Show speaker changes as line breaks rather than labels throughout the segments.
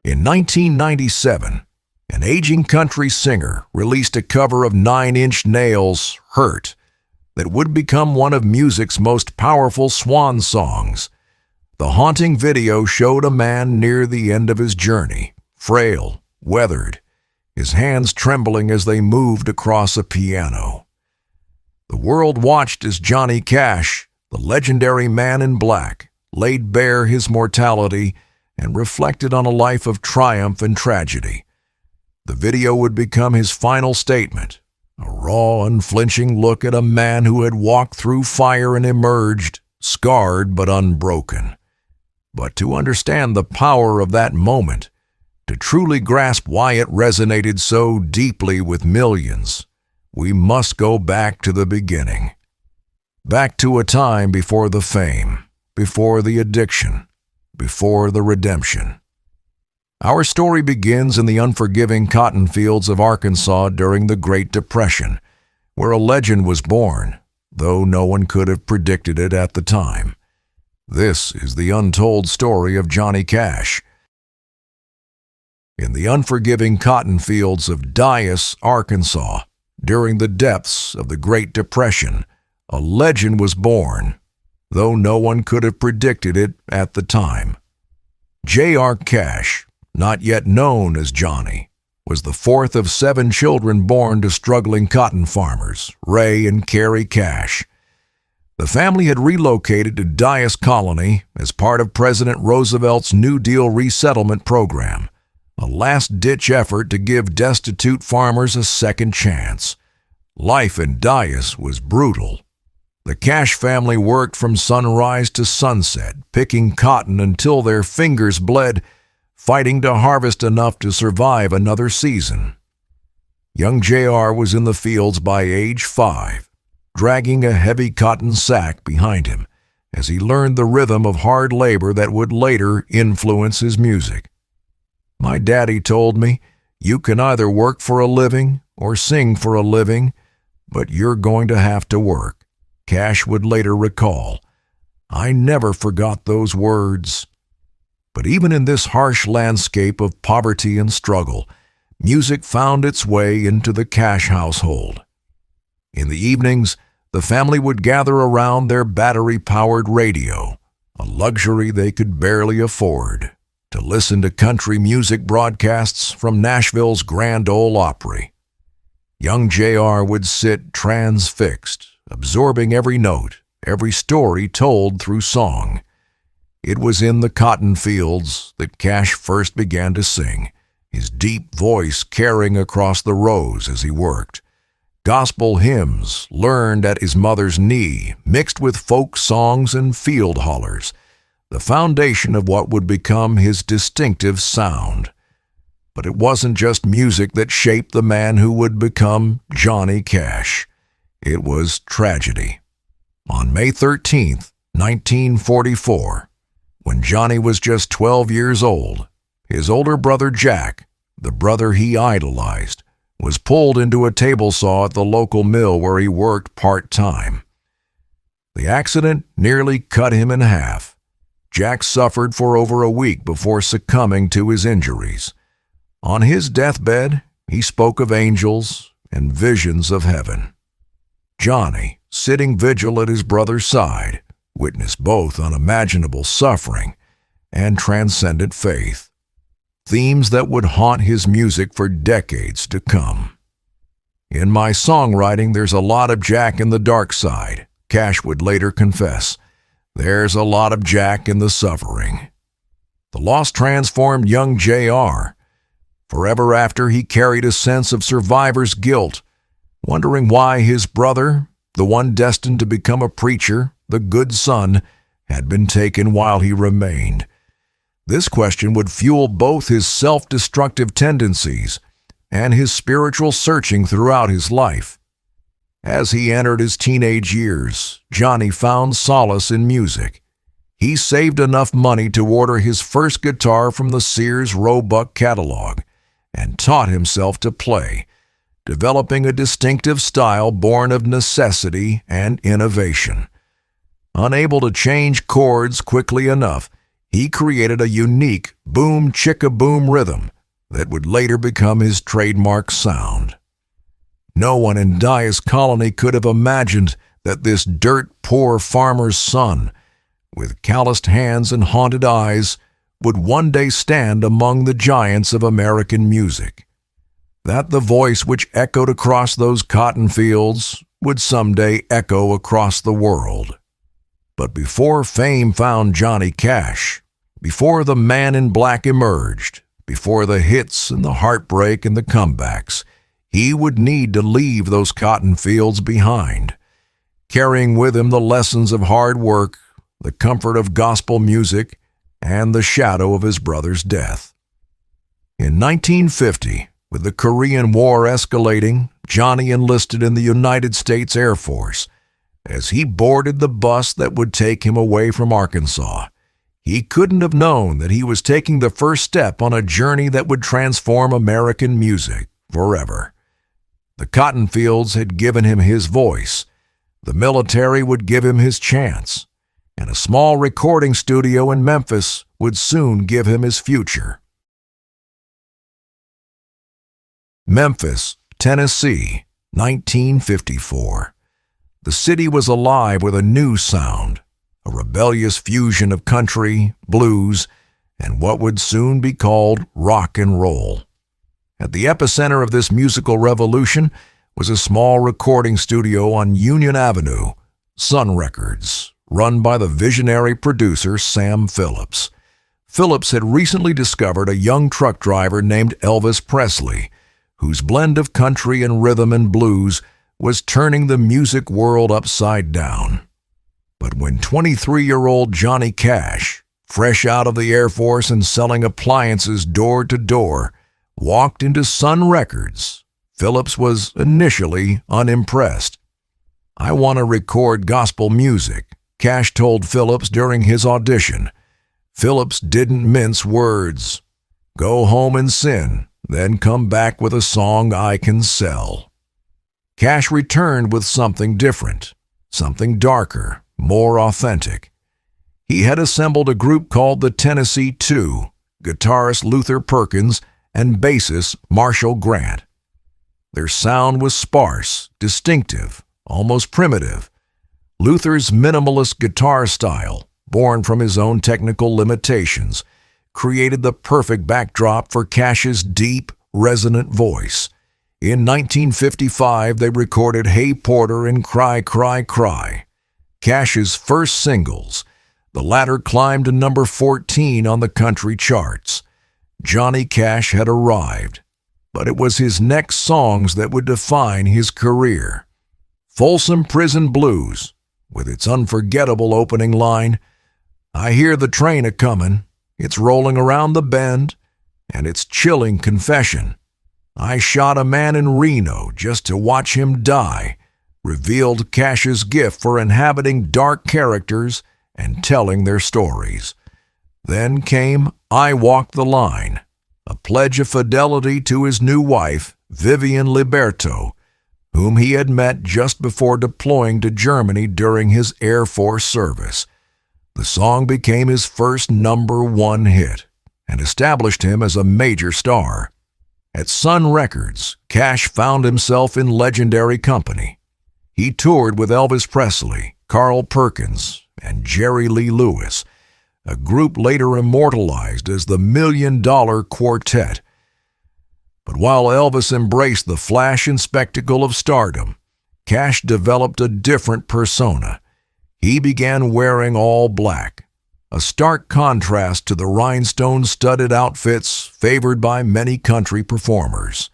In 1997, an aging country singer released a cover of Nine Inch Nails' "Hurt" that would become one of music's most powerful swan songs. The haunting video showed a man near the end of his journey, frail, weathered, his hands trembling as they moved across a piano. The world watched as Johnny Cash, the legendary Man in Black, laid bare his mortality and reflected on a life of triumph and tragedy. The video would become his final statement, a raw, unflinching look at a man who had walked through fire and emerged, scarred but unbroken. But to understand the power of that moment, to truly grasp why it resonated so deeply with millions, we must go back to the beginning. Back to a time before the fame, before the addiction, before the redemption. Our story begins in the unforgiving cotton fields of Arkansas during the Great Depression, where a legend was born, though no one could have predicted it at the time. This is the untold story of Johnny Cash. In the unforgiving cotton fields of Dyess, Arkansas, during the depths of the Great Depression, a legend was born, though no one could have predicted it at the time. J.R. Cash, not yet known as Johnny, was the fourth of 7 children born to struggling cotton farmers, Ray and Carrie Cash. The family had relocated to Dyess Colony as part of President Roosevelt's New Deal resettlement program, a last-ditch effort to give destitute farmers a second chance. Life in Dyess was brutal. The Cash family worked from sunrise to sunset, picking cotton until their fingers bled, fighting to harvest enough to survive another season. Young J.R. was in the fields by age 5, dragging a heavy cotton sack behind him as he learned the rhythm of hard labor that would later influence his music. "My daddy told me, you can either work for a living or sing for a living, but you're going to have to work," Cash would later recall. "I never forgot those words." But even in this harsh landscape of poverty and struggle, music found its way into the Cash household. In the evenings, the family would gather around their battery-powered radio, a luxury they could barely afford, to listen to country music broadcasts from Nashville's Grand Ole Opry. Young J.R. would sit transfixed, absorbing every note, every story told through song. It was in the cotton fields that Cash first began to sing, his deep voice carrying across the rows as he worked. Gospel hymns learned at his mother's knee, mixed with folk songs and field hollers, the foundation of what would become his distinctive sound. But it wasn't just music that shaped the man who would become Johnny Cash. It was tragedy. On May 13th, 1944, when Johnny was just 12 years old, his older brother Jack, the brother he idolized, was pulled into a table saw at the local mill where he worked part-time. The accident nearly cut him in half. Jack suffered for over a week before succumbing to his injuries. On his deathbed, he spoke of angels and visions of heaven. Johnny, sitting vigil at his brother's side, witnessed both unimaginable suffering and transcendent faith, themes that would haunt his music for decades to come. "In my songwriting, there's a lot of Jack in the dark side," Cash would later confess. "There's a lot of Jack in the suffering." The loss transformed young J.R. Forever after, he carried a sense of survivor's guilt, wondering why his brother, the one destined to become a preacher, the good son, had been taken while he remained. This question would fuel both his self-destructive tendencies and his spiritual searching throughout his life. As he entered his teenage years, Johnny found solace in music. He saved enough money to order his first guitar from the Sears Roebuck catalog and taught himself to play, developing a distinctive style born of necessity and innovation. Unable to change chords quickly enough, he created a unique boom-chicka-boom rhythm that would later become his trademark sound. No one in Dyess Colony could have imagined that this dirt-poor farmer's son, with calloused hands and haunted eyes, would one day stand among the giants of American music. That the voice which echoed across those cotton fields would someday echo across the world. But before fame found Johnny Cash, before the Man in Black emerged, before the hits and the heartbreak and the comebacks, he would need to leave those cotton fields behind, carrying with him the lessons of hard work, the comfort of gospel music, and the shadow of his brother's death. In 1950, with the Korean War escalating, Johnny enlisted in the United States Air Force. As he boarded the bus that would take him away from Arkansas, he couldn't have known that he was taking the first step on a journey that would transform American music forever. The cotton fields had given him his voice. The military would give him his chance. And a small recording studio in Memphis would soon give him his future. Memphis, Tennessee, 1954. The city was alive with a new sound, a rebellious fusion of country, blues, and what would soon be called rock and roll. At the epicenter of this musical revolution was a small recording studio on Union Avenue, Sun Records, run by the visionary producer Sam Phillips. Phillips had recently discovered a young truck driver named Elvis Presley, whose blend of country and rhythm and blues was turning the music world upside down. But when 23-year-old Johnny Cash, fresh out of the Air Force and selling appliances door to door, walked into Sun Records, Phillips was initially unimpressed. "I want to record gospel music," Cash told Phillips during his audition. Phillips didn't mince words. "Go home and sin, then come back with a song I can sell." Cash returned with something different, something darker, more authentic. He had assembled a group called the Tennessee Two, guitarist Luther Perkins and bassist Marshall Grant. Their sound was sparse, distinctive, almost primitive. Luther's minimalist guitar style, born from his own technical limitations, created the perfect backdrop for Cash's deep, resonant voice. In 1955, they recorded Hey Porter and Cry, Cry, Cry, Cash's first singles. The latter climbed to number 14 on the country charts. Johnny Cash had arrived, but it was his next songs that would define his career. Folsom Prison Blues, with its unforgettable opening line, "I hear the train a-comin', it's rolling around the bend," and its chilling confession, "I shot a man in Reno just to watch him die," revealed Cash's gift for inhabiting dark characters and telling their stories. Then came I Walk the Line, a pledge of fidelity to his new wife, Vivian Liberto, whom he had met just before deploying to Germany during his Air Force service. The song became his first #1 hit and established him as a major star. At Sun Records, Cash found himself in legendary company. He toured with Elvis Presley, Carl Perkins, and Jerry Lee Lewis, a group later immortalized as the $1 Million Quartet. But while Elvis embraced the flash and spectacle of stardom, Cash developed a different persona. He began wearing all black, a stark contrast to the rhinestone-studded outfits favored by many country performers.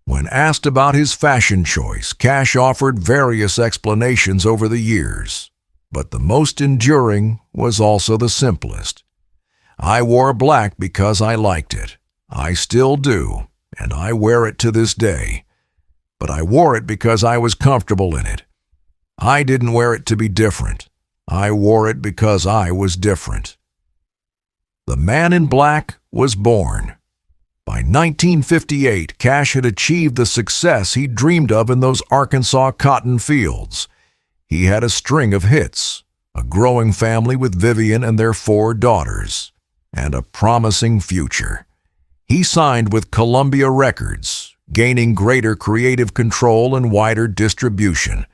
When asked about his fashion choice, Cash offered various explanations over the years, but the most enduring was also the simplest. "I wore black because I liked it. I still do, and I wear it to this day. But I wore it because I was comfortable in it. I didn't wear it to be different. I wore it because I was different." The Man in Black was born. By 1958, Cash had achieved the success he dreamed of in those Arkansas cotton fields. He had a string of hits, a growing family with Vivian and their 4 daughters, and a promising future. He signed with Columbia Records, gaining greater creative control and wider distribution.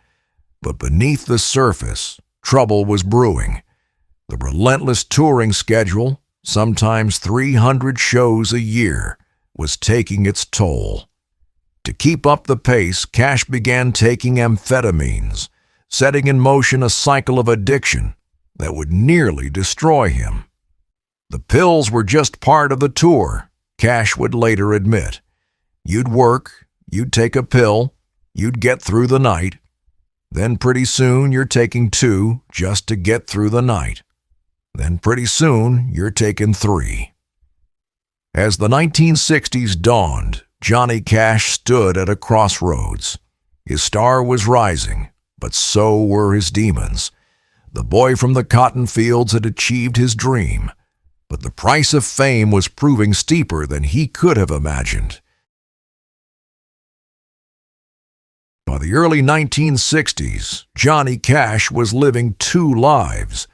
But beneath the surface, trouble was brewing. The relentless touring schedule, sometimes 300 shows a year, was taking its toll. To keep up the pace, Cash began taking amphetamines, setting in motion a cycle of addiction that would nearly destroy him. The pills were just part of the tour, Cash would later admit. You'd work, you'd take a pill, you'd get through the night. Then pretty soon you're taking 2 just to get through the night. Then pretty soon you're taking 3. As the 1960s dawned, Johnny Cash stood at a crossroads. His star was rising, but so were his demons. The boy from the cotton fields had achieved his dream, but the price of fame was proving steeper than he could have imagined. By the early 1960s, Johnny Cash was living 2 lives.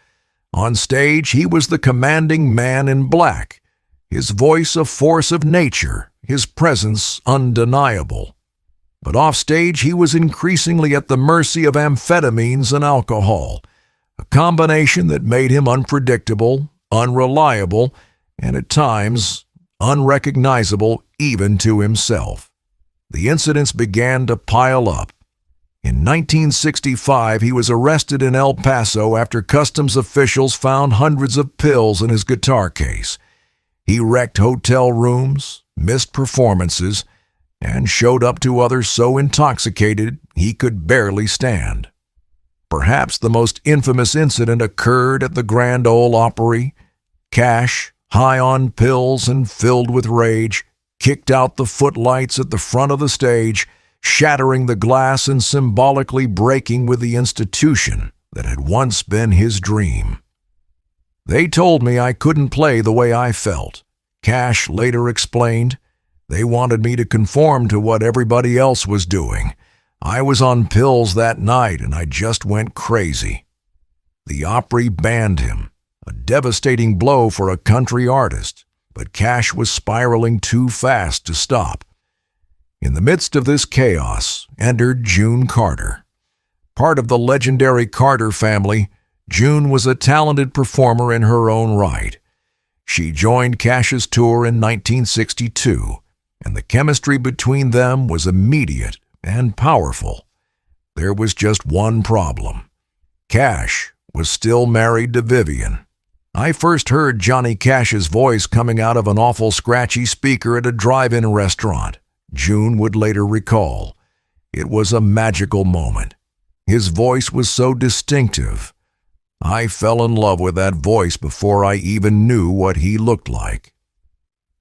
On stage, he was the commanding man in black, his voice a force of nature, his presence undeniable. But offstage, he was increasingly at the mercy of amphetamines and alcohol, a combination that made him unpredictable, unreliable, and at times unrecognizable even to himself. The incidents began to pile up. In 1965, he was arrested in El Paso after customs officials found hundreds of pills in his guitar case. He wrecked hotel rooms, missed performances, and showed up to others so intoxicated he could barely stand. Perhaps the most infamous incident occurred at the Grand Ole Opry. Cash, high on pills and filled with rage, kicked out the footlights at the front of the stage, shattering the glass and symbolically breaking with the institution that had once been his dream. They told me I couldn't play the way I felt. Cash later explained, they wanted me to conform to what everybody else was doing. I was on pills that night and I just went crazy. The Opry banned him, a devastating blow for a country artist. But Cash was spiraling too fast to stop. In the midst of this chaos entered June Carter. Part of the legendary Carter family, June was a talented performer in her own right. She joined Cash's tour in 1962, and the chemistry between them was immediate and powerful. There was just one problem. Cash was still married to Vivian. I first heard Johnny Cash's voice coming out of an awful scratchy speaker at a drive-in restaurant, June would later recall. It was a magical moment. His voice was so distinctive. I fell in love with that voice before I even knew what he looked like.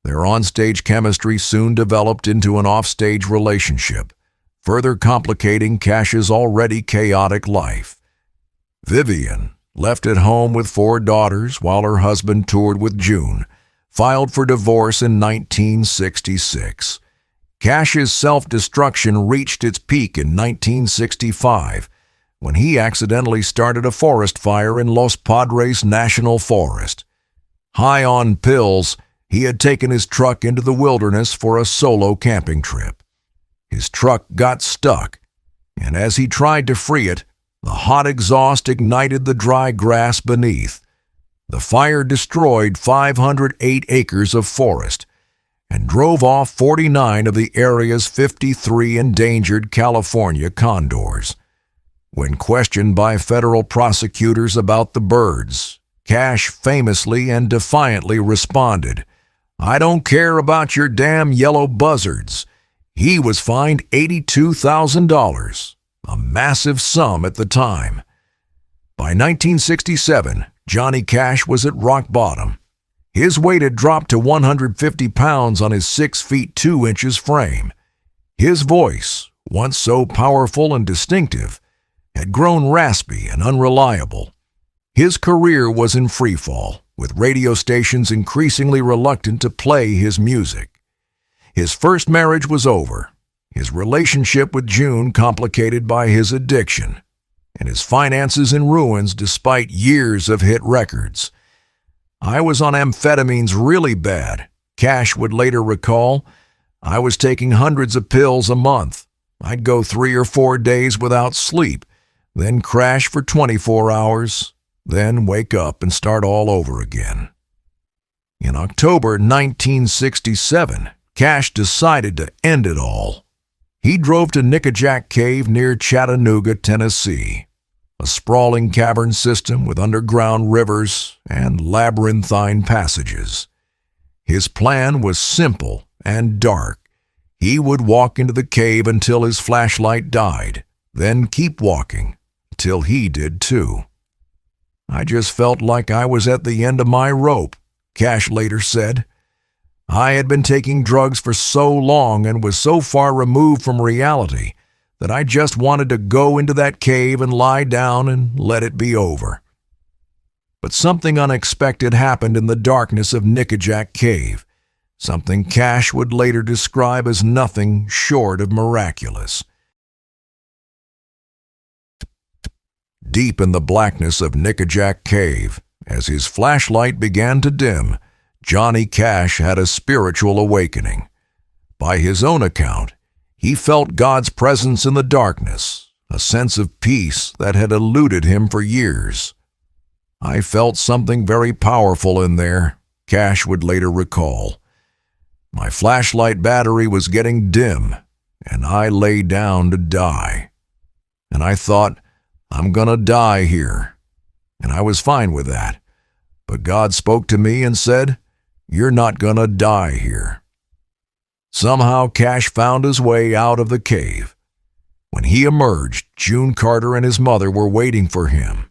Their onstage chemistry soon developed into an offstage relationship, further complicating Cash's already chaotic life. Vivian, left at home with 4 daughters while her husband toured with June, filed for divorce in 1966. Cash's self-destruction reached its peak in 1965 when he accidentally started a forest fire in Los Padres National Forest. High on pills, he had taken his truck into the wilderness for a solo camping trip. His truck got stuck, and as he tried to free it, the hot exhaust ignited the dry grass beneath. The fire destroyed 508 acres of forest and drove off 49 of the area's 53 endangered California condors. When questioned by federal prosecutors about the birds, Cash famously and defiantly responded, "I don't care about your damn yellow buzzards." He was fined $82,000. A massive sum at the time. By 1967, Johnny Cash was at rock bottom. His weight had dropped to 150 pounds on his 6 feet 2 inches frame. His voice, once so powerful and distinctive, had grown raspy and unreliable. His career was in freefall, with radio stations increasingly reluctant to play his music. His first marriage was over, his relationship with June complicated by his addiction. and his finances in ruins despite years of hit records. I was on amphetamines really bad. Cash would later recall, I was taking hundreds of pills a month. I'd go 3 or 4 days without sleep, then crash for 24 hours, then wake up and start all over again. In October 1967, Cash decided to end it all. He drove to Nickajack Cave near Chattanooga, Tennessee, a sprawling cavern system with underground rivers and labyrinthine passages. His plan was simple and dark. He would walk into the cave until his flashlight died, then keep walking until he did too. I just felt like I was at the end of my rope, Cash later said. I had been taking drugs for so long and was so far removed from reality that I just wanted to go into that cave and lie down and let it be over. But something unexpected happened in the darkness of Nickajack Cave, something Cash would later describe as nothing short of miraculous. Deep in the blackness of Nickajack Cave, as his flashlight began to dim, Johnny Cash had a spiritual awakening. By his own account, he felt God's presence in the darkness, a sense of peace that had eluded him for years. I felt something very powerful in there, Cash would later recall. My flashlight battery was getting dim, and I lay down to die. And I thought, I'm gonna die here. And I was fine with that. But God spoke to me and said, you're not gonna die here. Somehow Cash found his way out of the cave. When he emerged, June Carter and his mother were waiting for him.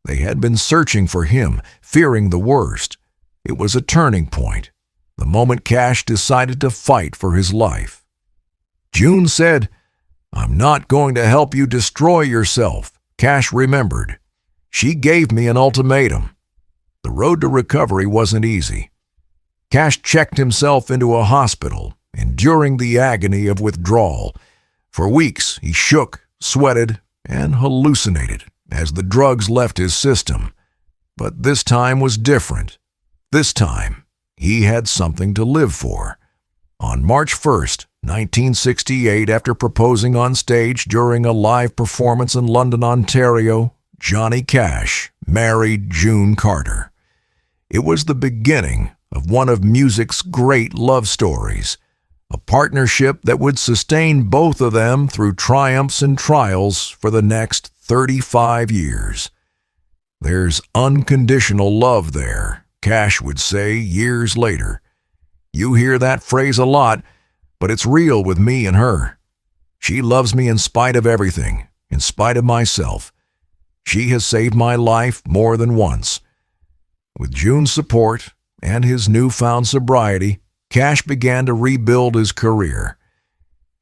They had been searching for him, fearing the worst. It was a turning point, the moment Cash decided to fight for his life. June said, I'm not going to help you destroy yourself, Cash remembered. She gave me an ultimatum. The road to recovery wasn't easy. Cash checked himself into a hospital, enduring the agony of withdrawal. For weeks, he shook, sweated, and hallucinated as the drugs left his system. But this time was different. This time, he had something to live for. On March 1st, 1968, after proposing on stage during a live performance in London, Ontario, Johnny Cash married June Carter. It was the beginning of one of music's great love stories, a partnership that would sustain both of them through triumphs and trials for the next 35 years. There's unconditional love there, Cash would say years later. You hear that phrase a lot, but it's real with me and her. She loves me in spite of everything, in spite of myself. She has saved my life more than once. With June's support and his newfound sobriety, Cash began to rebuild his career.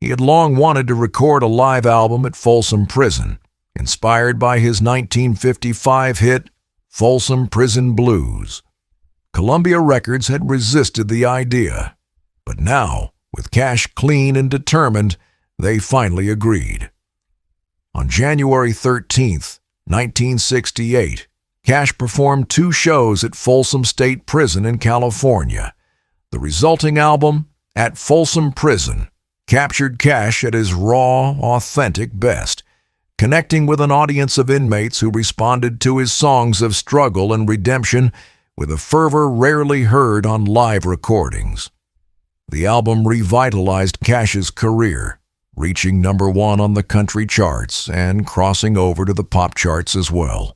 He had long wanted to record a live album at Folsom Prison, inspired by his 1955 hit, Folsom Prison Blues. Columbia Records had resisted the idea, but now, with Cash clean and determined, they finally agreed. On January 13th, 1968, Cash performed 2 shows at Folsom State Prison in California. The resulting album, At Folsom Prison, captured Cash at his raw, authentic best, connecting with an audience of inmates who responded to his songs of struggle and redemption with a fervor rarely heard on live recordings. The album revitalized Cash's career, reaching #1 on the country charts and crossing over to the pop charts as well.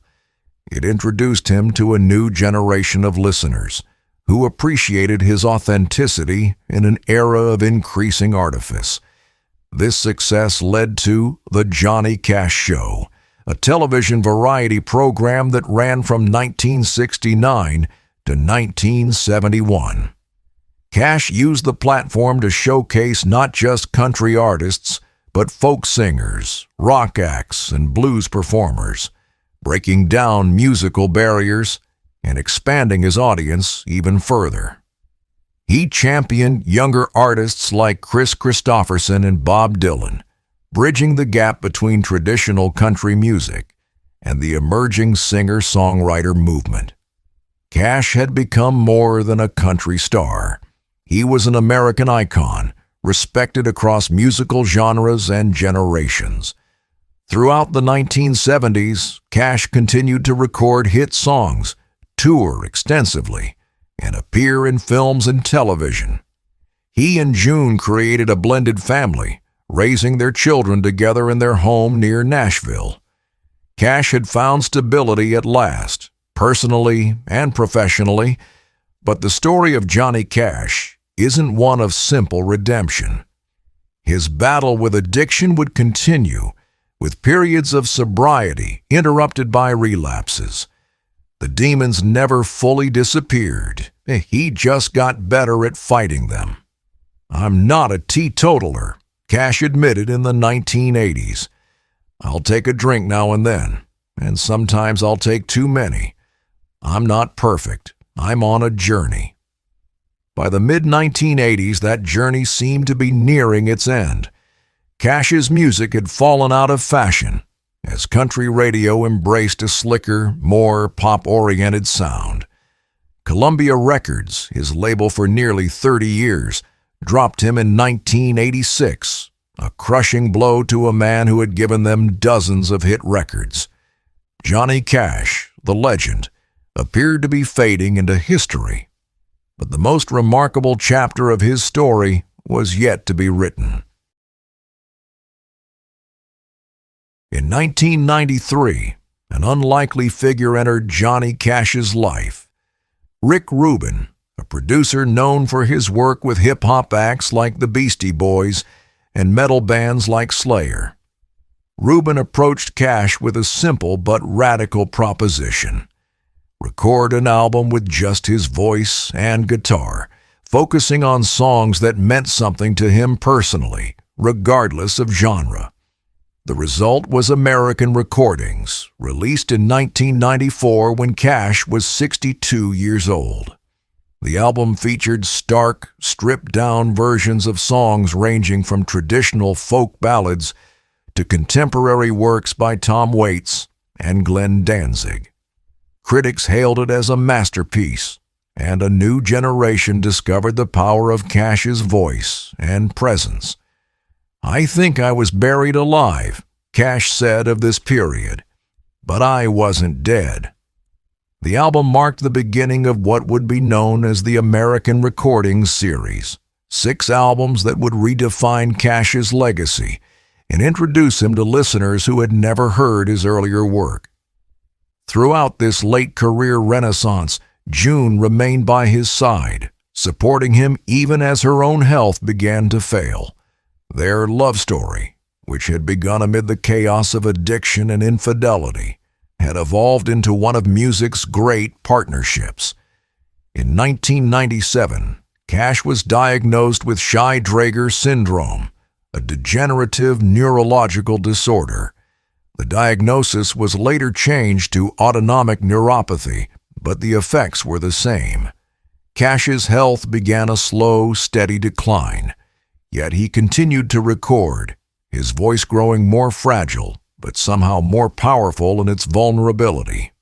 It introduced him to a new generation of listeners who appreciated his authenticity in an era of increasing artifice. This success led to The Johnny Cash Show, a television variety program that ran from 1969 to 1971. Cash used the platform to showcase not just country artists, but folk singers, rock acts, and blues performers, breaking down musical barriers and expanding his audience even further. He championed younger artists like Chris Christopherson and Bob Dylan, bridging the gap between traditional country music and the emerging singer-songwriter movement. Cash had become more than a country star. He was an American icon, respected across musical genres and generations. Throughout the 1970s, Cash continued to record hit songs, tour extensively, and appear in films and television. He and June created a blended family, raising their children together in their home near Nashville. Cash had found stability at last, personally and professionally, but the story of Johnny Cash isn't one of simple redemption. His battle with addiction would continue, with periods of sobriety interrupted by relapses. The demons never fully disappeared. He just got better at fighting them. "I'm not a teetotaler," Cash admitted in the 1980s. "I'll take a drink now and then, and sometimes I'll take too many. I'm not perfect. I'm on a journey." By the mid-1980s, that journey seemed to be nearing its end. Cash's music had fallen out of fashion as country radio embraced a slicker, more pop-oriented sound. Columbia Records, his label for nearly 30 years, dropped him in 1986, a crushing blow to a man who had given them dozens of hit records. Johnny Cash, the legend, appeared to be fading into history, but the most remarkable chapter of his story was yet to be written. In 1993, an unlikely figure entered Johnny Cash's life. Rick Rubin, a producer known for his work with hip-hop acts like the Beastie Boys and metal bands like Slayer. Rubin approached Cash with a simple but radical proposition: record an album with just his voice and guitar, focusing on songs that meant something to him personally, regardless of genre. The result was American Recordings, released in 1994 when Cash was 62 years old. The album featured stark, stripped-down versions of songs ranging from traditional folk ballads to contemporary works by Tom Waits and Glenn Danzig. Critics hailed it as a masterpiece, and a new generation discovered the power of Cash's voice and presence. "I think I was buried alive," Cash said of this period, "but I wasn't dead." The album marked the beginning of what would be known as the American Recordings series, 6 albums that would redefine Cash's legacy and introduce him to listeners who had never heard his earlier work. Throughout this late career renaissance, June remained by his side, supporting him even as her own health began to fail. Their love story, which had begun amid the chaos of addiction and infidelity, had evolved into one of music's great partnerships. In 1997, Cash was diagnosed with Shy-Drager syndrome, a degenerative neurological disorder. The diagnosis was later changed to autonomic neuropathy, but the effects were the same. Cash's health began a slow, steady decline, yet he continued to record, his voice growing more fragile, but somehow more powerful in its vulnerability.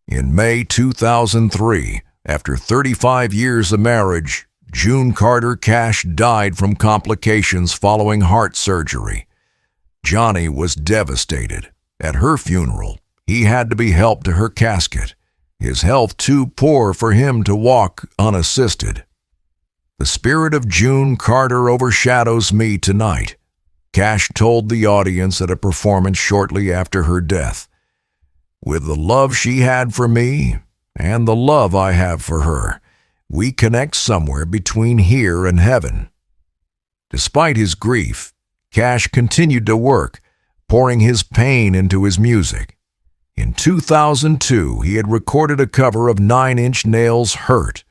In May 2003, after 35 years of marriage, June Carter Cash died from complications following heart surgery. Johnny was devastated. At her funeral, he had to be helped to her casket, his health too poor for him to walk unassisted. "The spirit of June Carter overshadows me tonight," Cash told the audience at a performance shortly after her death. "With the love she had for me and the love I have for her, we connect somewhere between here and heaven." Despite his grief, Cash continued to work, pouring his pain into his music. In 2002, he had recorded a cover of 9 Inch Nails' "Hurt,"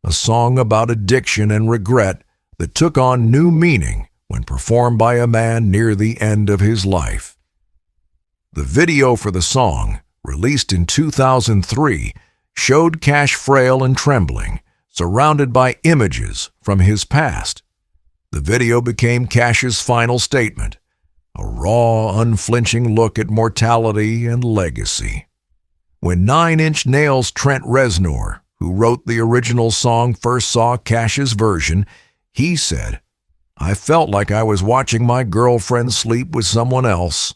a song about addiction and regret that took on new meaning when performed by a man near the end of his life. The video for the song, released in 2003, showed Cash frail and trembling, surrounded by images from his past. The video became Cash's final statement: a raw, unflinching look at mortality and legacy. When 9 Inch Nails' Trent Reznor, who wrote the original song, first saw Cash's version, he said, "I felt like I was watching my girlfriend sleep with someone else.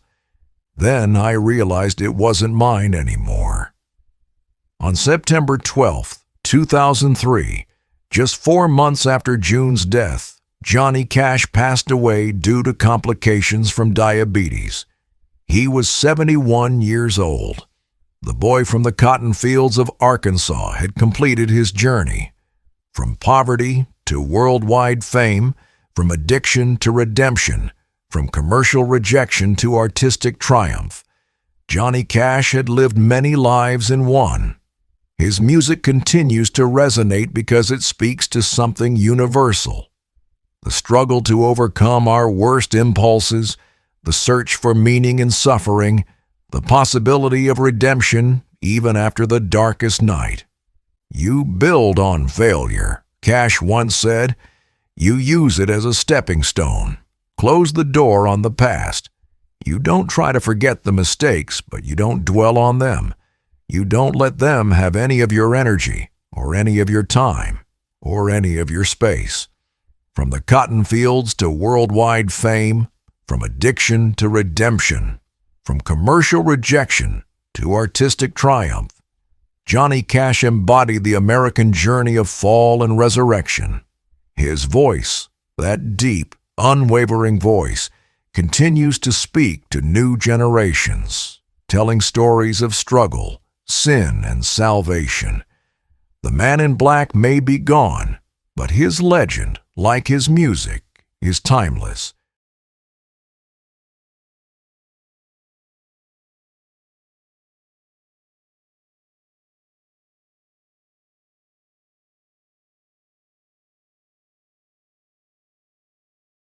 Then I realized it wasn't mine anymore." On September 12, 2003, just 4 months after June's death, Johnny Cash passed away due to complications from diabetes. He was 71 years old. The boy from the cotton fields of Arkansas had completed his journey. From poverty to worldwide fame, from addiction to redemption, from commercial rejection to artistic triumph, Johnny Cash had lived many lives in one. His music continues to resonate because it speaks to something universal: the struggle to overcome our worst impulses, the search for meaning in suffering, the possibility of redemption even after the darkest night. "You build on failure," Cash once said. "You use it as a stepping stone. Close the door on the past. You don't try to forget the mistakes, but you don't dwell on them. You don't let them have any of your energy, or any of your time, or any of your space." From the cotton fields to worldwide fame, from addiction to redemption, from commercial rejection to artistic triumph, Johnny Cash embodied the American journey of fall and resurrection. His voice, that deep, unwavering voice, continues to speak to new generations, telling stories of struggle, sin, and salvation. The man in black may be gone, but his legend, like his music, is timeless.